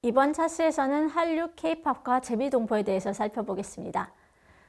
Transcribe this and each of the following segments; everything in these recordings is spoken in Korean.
이번 차시에서는 한류 K-팝과 재미동포에 대해서 살펴보겠습니다.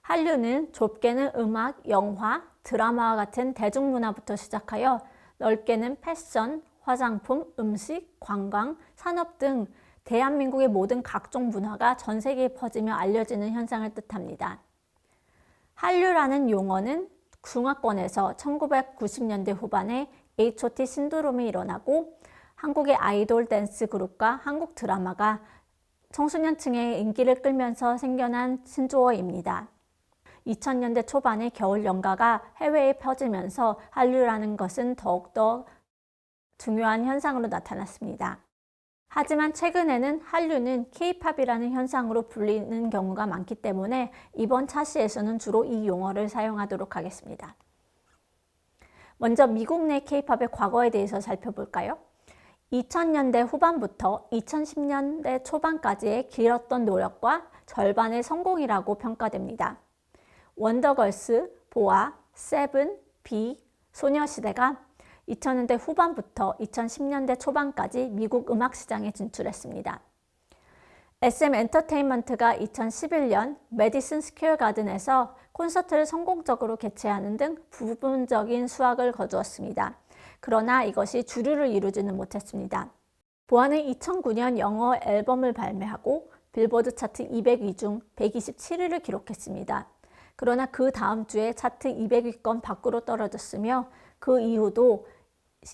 한류는 좁게는 음악, 영화, 드라마와 같은 대중문화부터 시작하여 넓게는 패션, 화장품, 음식, 관광, 산업 등 대한민국의 모든 각종 문화가 전 세계에 퍼지며 알려지는 현상을 뜻합니다. 한류라는 용어는 중화권에서 1990년대 후반에 H.O.T 신드롬이 일어나고 한국의 아이돌 댄스 그룹과 한국 드라마가 청소년층의 인기를 끌면서 생겨난 신조어입니다. 2000년대 초반에 겨울 연가가 해외에 퍼지면서 한류라는 것은 더욱더 중요한 현상으로 나타났습니다. 하지만 최근에는 한류는 K-팝이라는 현상으로 불리는 경우가 많기 때문에 이번 차시에서는 주로 이 용어를 사용하도록 하겠습니다. 먼저 미국 내 K-팝의 과거에 대해서 살펴볼까요? 2000년대 후반부터 2010년대 초반까지의 길었던 노력과 절반의 성공이라고 평가됩니다. 원더걸스, 보아, 세븐, 비, 소녀시대가 2000년대 후반부터 2010년대 초반까지 미국 음악 시장에 진출했습니다. SM 엔터테인먼트가 2011년 매디슨 스퀘어 가든에서 콘서트를 성공적으로 개최하는 등 부분적인 수확을 거두었습니다. 그러나 이것이 주류를 이루지는 못했습니다. 보아는 2009년 영어 앨범을 발매하고 빌보드 차트 200위 중 127위를 기록했습니다. 그러나 그 다음 주에 차트 200위권 밖으로 떨어졌으며 그 이후도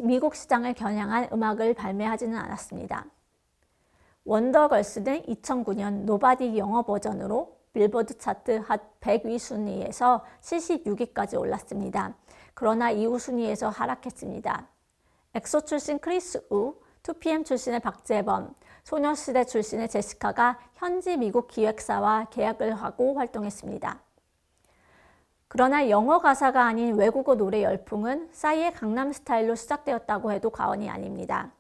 미국 시장을 겨냥한 음악을 발매하지는 않았습니다. 원더걸스는 2009년 노바디 영어 버전으로 빌보드 차트 핫 100위 순위에서 76위까지 올랐습니다. 그러나 이후 순위에서 하락했습니다. 엑소 출신 크리스 우, 2PM 출신의 박재범, 소녀시대 출신의 제시카가 현지 미국 기획사와 계약을 하고 활동했습니다. 그러나 영어 가사가 아닌 외국어 노래 열풍은 싸이의 강남스타일로 시작되었다고 해도 과언이 아닙니다.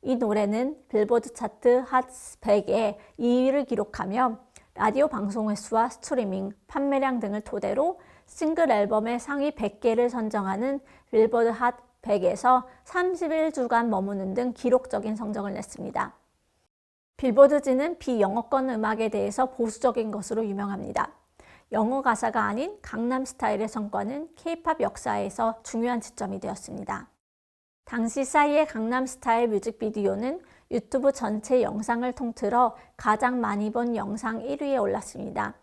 이 노래는 빌보드 차트 핫 100에 2위를 기록하며 라디오 방송 횟수와 스트리밍, 판매량 등을 토대로 싱글 앨범의 상위 100개를 선정하는 빌보드 핫 100에서 31주간 머무는 등 기록적인 성적을 냈습니다. 빌보드지는 비영어권 음악에 대해서 보수적인 것으로 유명합니다. 영어 가사가 아닌 강남 스타일의 성과는 K-팝 역사에서 중요한 지점이 되었습니다. 당시 싸이의 강남 스타일 뮤직비디오는 유튜브 전체 영상을 통틀어 가장 많이 본 영상 1위에 올랐습니다.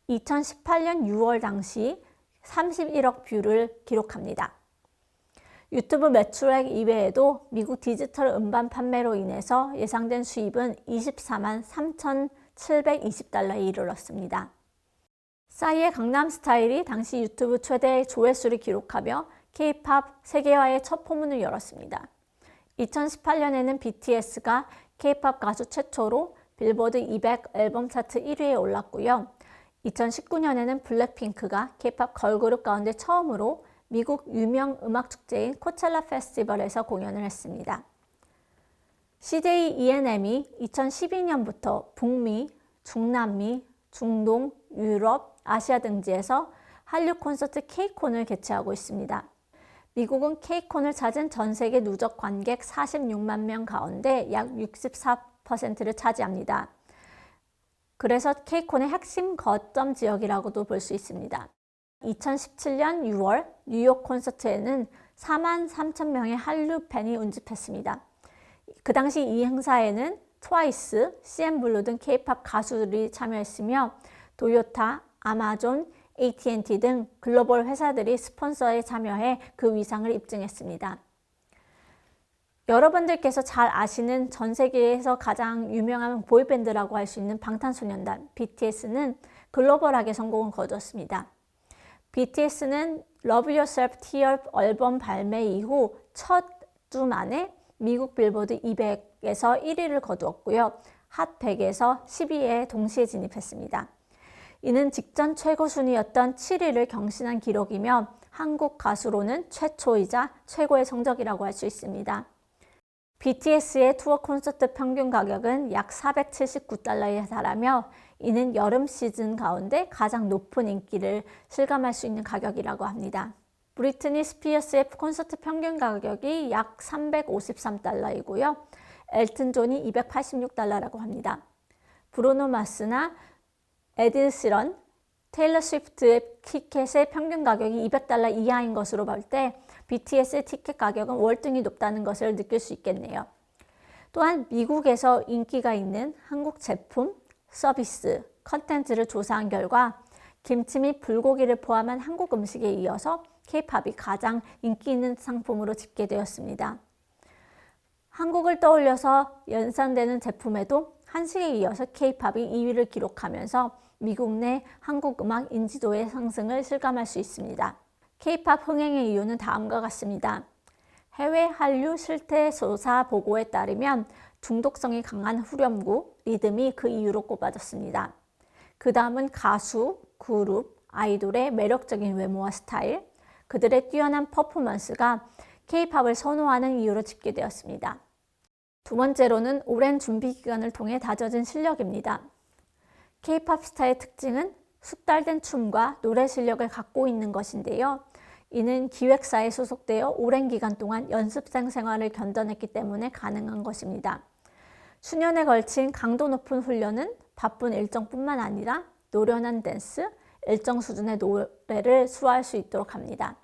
2018년 6월 당시 31억 뷰를 기록합니다. 유튜브 매출액 이외에도 미국 디지털 음반 판매로 인해서 예상된 수입은 24만 3,720달러에 이르렀습니다. 싸이의 강남 스타일이 당시 유튜브 최대 조회수를 기록하며 K-팝 세계화의 첫 포문을 열었습니다. 2018년에는 BTS가 K-팝 가수 최초로 빌보드 200 앨범 차트 1위에 올랐고요. 2019년에는 블랙핑크가 K-팝 걸그룹 가운데 처음으로 미국 유명 음악 축제인 코첼라 페스티벌에서 공연을 했습니다. CJ E&M이 2012년부터 북미, 중남미, 중동, 유럽, 아시아 등지에서 한류 콘서트 K-콘을 개최하고 있습니다. 미국은 K-콘을 찾은 전 세계 누적 관객 46만 명 가운데 약 64%를 차지합니다. 그래서 K-콘의 핵심 거점 지역이라고도 볼 수 있습니다. 2017년 6월 뉴욕 콘서트에는 4만 3천 명의 한류 팬이 운집했습니다. 그 당시 이 행사에는 트와이스, CN블루 등 K-팝 가수들이 참여했으며 도요타, 아마존, AT&T 등 글로벌 회사들이 스폰서에 참여해 그 위상을 입증했습니다. 여러분들께서 잘 아시는 전 세계에서 가장 유명한 보이밴드라고 할 수 있는 방탄소년단 BTS는 글로벌하게 성공을 거뒀습니다. BTS는 Love Yourself Tear 앨범 발매 이후 첫 주 만에 미국 빌보드 200에서 1위를 거두었고요. 핫 100에서 10위에 동시에 진입했습니다. 이는 직전 최고 순위였던 7위를 경신한 기록이며 한국 가수로는 최초이자 최고의 성적이라고 할 수 있습니다. BTS의 투어 콘서트 평균 가격은 약 479달러에 달하며 이는 여름 시즌 가운데 가장 높은 인기를 실감할 수 있는 가격이라고 합니다. 브리트니 스피어스의 콘서트 평균 가격이 약 353달러이고요. 엘튼 존이 $286라고 합니다. 브루노 마스나 에드 시런, 테일러 스위프트의 티켓의 평균 가격이 $200 이하인 것으로 볼 때 BTS의 티켓 가격은 월등히 높다는 것을 느낄 수 있겠네요. 또한 미국에서 인기가 있는 한국 제품, 서비스, 컨텐츠를 조사한 결과 김치 및 불고기를 포함한 한국 음식에 이어서 K-팝이 가장 인기 있는 상품으로 집계되었습니다. 한국을 떠올려서 연상되는 제품에도 한식에 이어서 K-팝이 2위를 기록하면서 미국 내 한국 음악 인지도의 상승을 실감할 수 있습니다. K-팝 흥행의 이유는 다음과 같습니다. 해외 한류 실태조사 보고에 따르면 중독성이 강한 후렴구, 리듬이 그 이유로 꼽아졌습니다. 그 다음은 가수, 그룹, 아이돌의 매력적인 외모와 스타일, 그들의 뛰어난 퍼포먼스가 K-팝을 선호하는 이유로 집계되었습니다. 두 번째로는 오랜 준비 기간을 통해 다져진 실력입니다. K-팝 스타의 특징은 숙달된 춤과 노래 실력을 갖고 있는 것인데요. 이는 기획사에 소속되어 오랜 기간 동안 연습생 생활을 견뎌냈기 때문에 가능한 것입니다. 수년에 걸친 강도 높은 훈련은 바쁜 일정뿐만 아니라 노련한 댄스, 일정 수준의 노래를 수화할 수 있도록 합니다.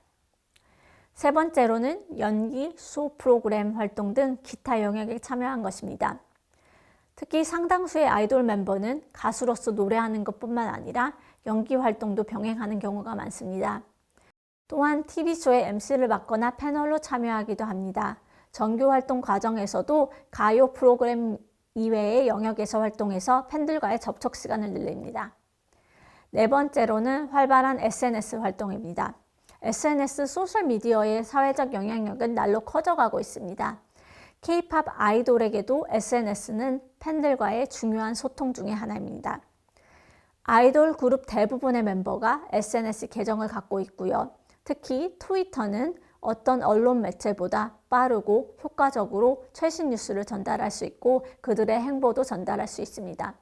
세 번째로는 연기, 쇼 프로그램 활동 등 기타 영역에 참여한 것입니다. 특히 상당수의 아이돌 멤버는 가수로서 노래하는 것뿐만 아니라 연기 활동도 병행하는 경우가 많습니다. 또한 TV쇼의 MC를 맡거나 패널로 참여하기도 합니다. 정규 활동 과정에서도 가요 프로그램 이외의 영역에서 활동해서 팬들과의 접촉 시간을 늘립니다. 네 번째로는 활발한 SNS 활동입니다. SNS 소셜미디어의 사회적 영향력은 날로 커져가고 있습니다. K-팝 아이돌에게도 SNS는 팬들과의 중요한 소통 중의 하나입니다. 아이돌 그룹 대부분의 멤버가 SNS 계정을 갖고 있고요. 특히 트위터는 어떤 언론 매체보다 빠르고 효과적으로 최신 뉴스를 전달할 수 있고 그들의 행보도 전달할 수 있습니다.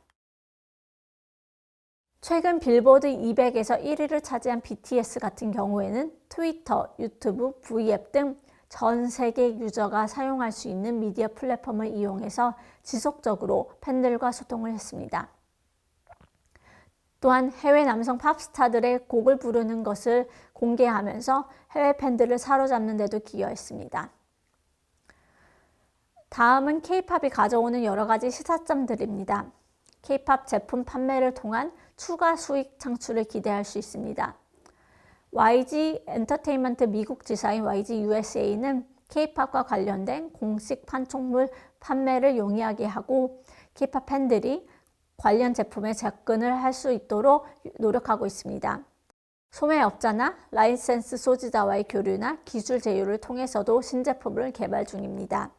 최근 빌보드 200에서 1위를 차지한 BTS 같은 경우에는 트위터, 유튜브, V앱 등 전 세계 유저가 사용할 수 있는 미디어 플랫폼을 이용해서 지속적으로 팬들과 소통을 했습니다. 또한 해외 남성 팝스타들의 곡을 부르는 것을 공개하면서 해외 팬들을 사로잡는 데도 기여했습니다. 다음은 K-팝이 가져오는 여러 가지 시사점들입니다. K-팝 제품 판매를 통한 추가 수익 창출을 기대할 수 있습니다. YG 엔터테인먼트 미국 지사인 YG USA는 K-팝과 관련된 공식 판촉물 판매를 용이하게 하고 K-팝 팬들이 관련 제품에 접근을 할 수 있도록 노력하고 있습니다. 소매업자나 라이센스 소지자와의 교류나 기술 제휴를 통해서도 신제품을 개발 중입니다.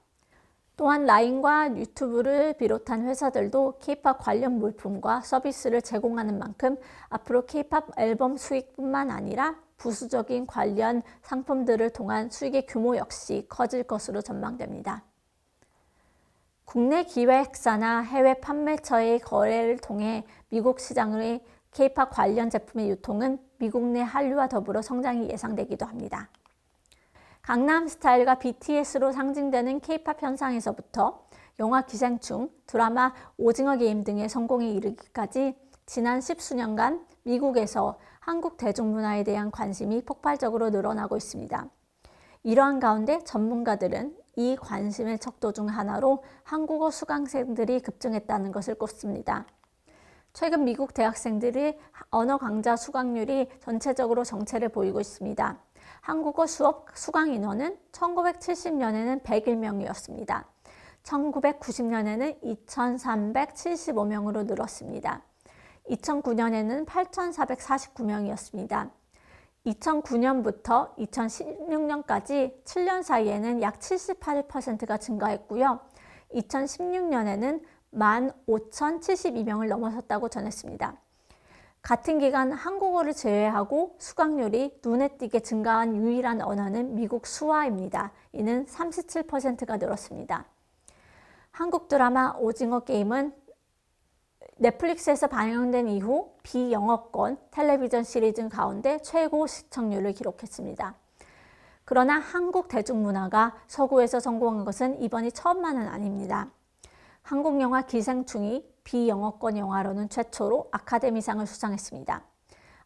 또한 라인과 유튜브를 비롯한 회사들도 K-팝 관련 물품과 서비스를 제공하는 만큼 앞으로 K-팝 앨범 수익뿐만 아니라 부수적인 관련 상품들을 통한 수익의 규모 역시 커질 것으로 전망됩니다. 국내 기획사나 해외 판매처의 거래를 통해 미국 시장의 K-팝 관련 제품의 유통은 미국 내 한류와 더불어 성장이 예상되기도 합니다. 강남스타일과 BTS로 상징되는 K-팝 현상에서부터 영화 기생충, 드라마 오징어 게임 등의 성공에 이르기까지 지난 10수년간 미국에서 한국 대중문화에 대한 관심이 폭발적으로 늘어나고 있습니다. 이러한 가운데 전문가들은 이 관심의 척도 중 하나로 한국어 수강생들이 급증했다는 것을 꼽습니다. 최근 미국 대학생들의 언어 강좌 수강률이 전체적으로 정체를 보이고 있습니다. 한국어 수업 수강 인원은 1970년에는 101명이었습니다. 1990년에는 2375명으로 늘었습니다. 2009년에는 8449명이었습니다. 2009년부터 2016년까지 7년 사이에는 약 78%가 증가했고요. 2016년에는 15,072명을 넘어섰다고 전했습니다. 같은 기간 한국어를 제외하고 수강률이 눈에 띄게 증가한 유일한 언어는 미국 수화입니다. 이는 37%가 늘었습니다. 한국 드라마 오징어 게임은 넷플릭스에서 방영된 이후 비영어권 텔레비전 시리즈 가운데 최고 시청률을 기록했습니다. 그러나 한국 대중문화가 서구에서 성공한 것은 이번이 처음만은 아닙니다. 한국 영화 기생충이 비영어권 영화로는 최초로 아카데미상을 수상했습니다.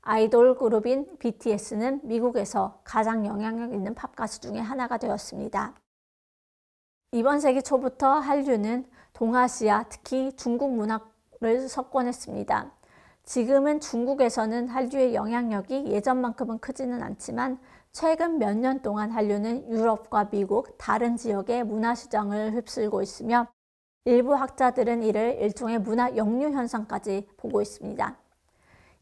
아이돌 그룹인 BTS는 미국에서 가장 영향력 있는 팝 가수 중에 하나가 되었습니다. 이번 세기 초부터 한류는 동아시아, 특히 중국 문화를 석권했습니다. 지금은 중국에서는 한류의 영향력이 예전만큼은 크지는 않지만 최근 몇 년 동안 한류는 유럽과 미국 다른 지역의 문화시장을 휩쓸고 있으며 일부 학자들은 이를 일종의 문화 역류 현상까지 보고 있습니다.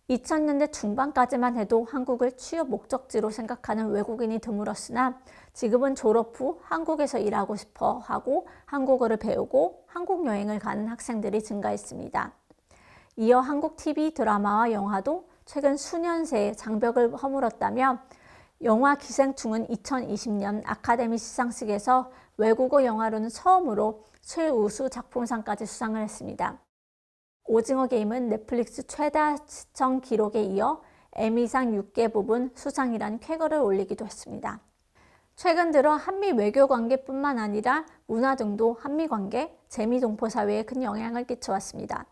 2000년대 중반까지만 해도 한국을 취업 목적지로 생각하는 외국인이 드물었으나 지금은 졸업 후 한국에서 일하고 싶어 하고 한국어를 배우고 한국 여행을 가는 학생들이 증가했습니다. 이어 한국 TV 드라마와 영화도 최근 수년 새 장벽을 허물었다며 영화 기생충은 2020년 아카데미 시상식에서 외국어 영화로는 처음으로 최우수 작품상까지 수상을 했습니다. 오징어 게임은 넷플릭스 최다 시청 기록에 이어 에미상 6개 부분 수상이라는 쾌거를 올리기도 했습니다. 최근 들어 한미 외교 관계뿐만 아니라 문화 등도 한미 관계, 재미동포 사회에 큰 영향을 끼쳐왔습니다.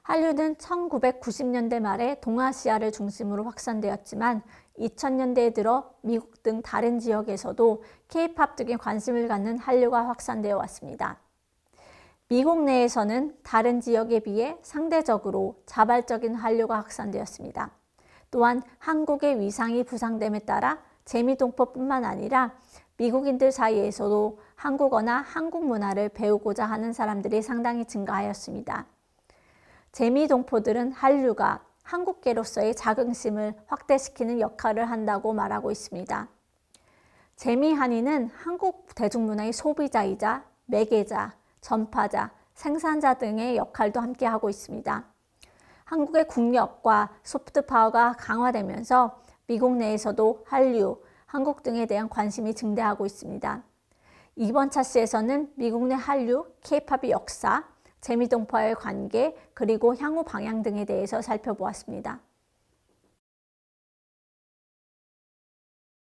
한류는 1990년대 말에 동아시아를 중심으로 확산되었지만 2000년대에 들어 미국 등 다른 지역에서도 K-팝 등에 관심을 갖는 한류가 확산되어 왔습니다. 미국 내에서는 다른 지역에 비해 상대적으로 자발적인 한류가 확산되었습니다. 또한 한국의 위상이 부상됨에 따라 재미동포뿐만 아니라 미국인들 사이에서도 한국어나 한국 문화를 배우고자 하는 사람들이 상당히 증가하였습니다. 재미동포들은 한류가 한국계로서의 자긍심을 확대시키는 역할을 한다고 말하고 있습니다. 재미한인은 한국 대중문화의 소비자이자 매개자, 전파자, 생산자 등의 역할도 함께 하고 있습니다. 한국의 국력과 소프트파워가 강화되면서 미국 내에서도 한류, 한국 등에 대한 관심이 증대하고 있습니다. 이번 차시에서는 미국 내 한류, K-팝의 역사, 재미동포와의 관계, 그리고 향후 방향 등에 대해서 살펴보았습니다.